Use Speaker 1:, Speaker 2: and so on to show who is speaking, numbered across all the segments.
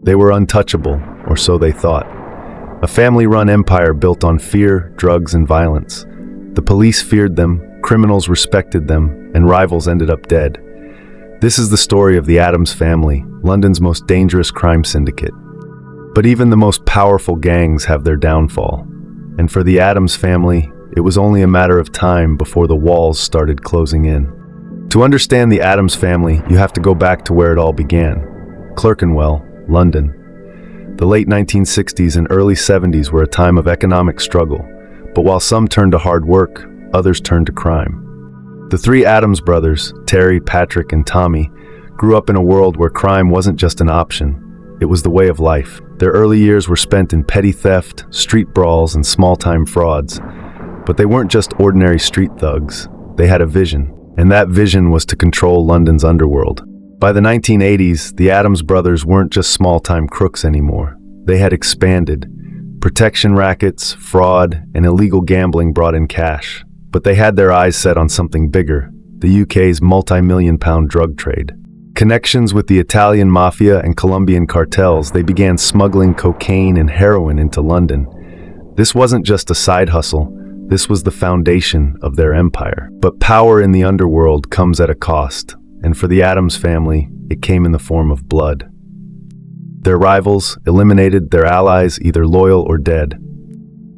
Speaker 1: They were untouchable, or so they thought. A family-run empire built on fear, drugs, and violence. The police feared them, criminals respected them, and rivals ended up dead. This is the story of the Addams family, London's most dangerous crime syndicate. But even the most powerful gangs have their downfall. And for the Addams family, it was only a matter of time before the walls started closing in. To understand the Addams family, you have to go back to where it all began. Clerkenwell, London. The late 1960s and early 70s were a time of economic struggle, but while some turned to hard work, others turned to crime. The three Addams brothers, Terry, Patrick, and Tommy, grew up in a world where crime wasn't just an option, it was the way of life. Their early years were spent in petty theft, street brawls, and small-time frauds. But they weren't just ordinary street thugs. They had a vision, and that vision was to control London's underworld. By the 1980s, the Addams brothers weren't just small-time crooks anymore. They had expanded. Protection rackets, fraud, and illegal gambling brought in cash. But they had their eyes set on something bigger, the UK's multi-million-pound drug trade. Connections with the Italian mafia and Colombian cartels, they began smuggling cocaine and heroin into London. This wasn't just a side hustle, this was the foundation of their empire. But power in the underworld comes at a cost, and for the Addams family, it came in the form of blood. Their rivals eliminated their allies, either loyal or dead.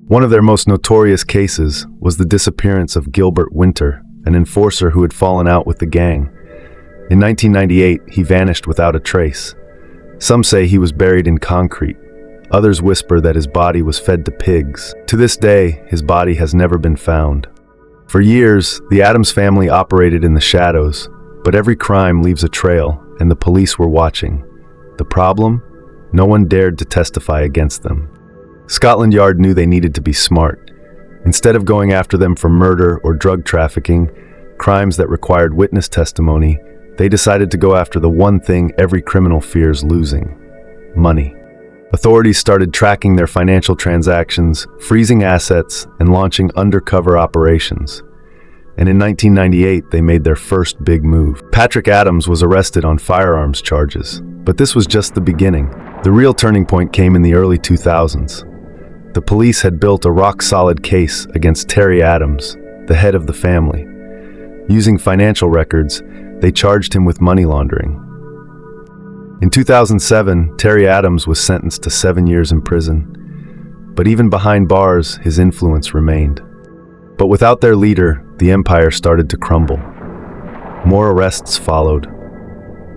Speaker 1: One of their most notorious cases was the disappearance of Gilbert Winter, an enforcer who had fallen out with the gang. In 1998, he vanished without a trace. Some say he was buried in concrete. Others whisper that his body was fed to pigs. To this day, his body has never been found. For years, the Addams family operated in the shadows, but every crime leaves a trail, and the police were watching. The problem? No one dared to testify against them. Scotland Yard knew they needed to be smart. Instead of going after them for murder or drug trafficking, crimes that required witness testimony, they decided to go after the one thing every criminal fears losing: money. Authorities started tracking their financial transactions, freezing assets, and launching undercover operations. And in 1998, they made their first big move. Patrick Addams was arrested on firearms charges, but this was just the beginning. The real turning point came in the early 2000s. The police had built a rock-solid case against Terry Addams, the head of the family. Using financial records, they charged him with money laundering. In 2007, Terry Addams was sentenced to 7 years in prison. But even behind bars, his influence remained. But without their leader, the empire started to crumble. More arrests followed.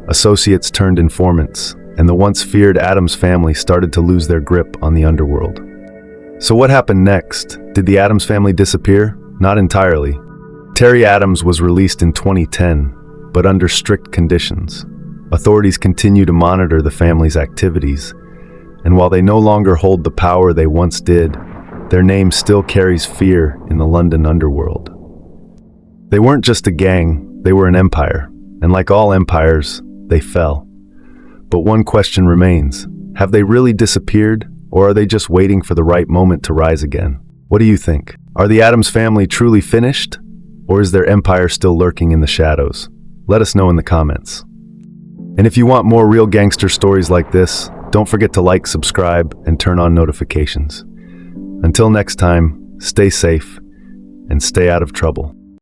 Speaker 1: Associates turned informants, and the once feared Addams family started to lose their grip on the underworld. So what happened next? Did the Addams family disappear? Not entirely. Terry Addams was released in 2010, but under strict conditions. Authorities continue to monitor the family's activities, and while they no longer hold the power they once did, their name still carries fear in the London underworld. They weren't just a gang, they were an empire, and like all empires, they fell. But one question remains: have they really disappeared? Or are they just waiting for the right moment to rise again? What do you think? Are the Addams family truly finished? Or is their empire still lurking in the shadows? Let us know in the comments. And if you want more real gangster stories like this, don't forget to like, subscribe, and turn on notifications. Until next time, stay safe and stay out of trouble.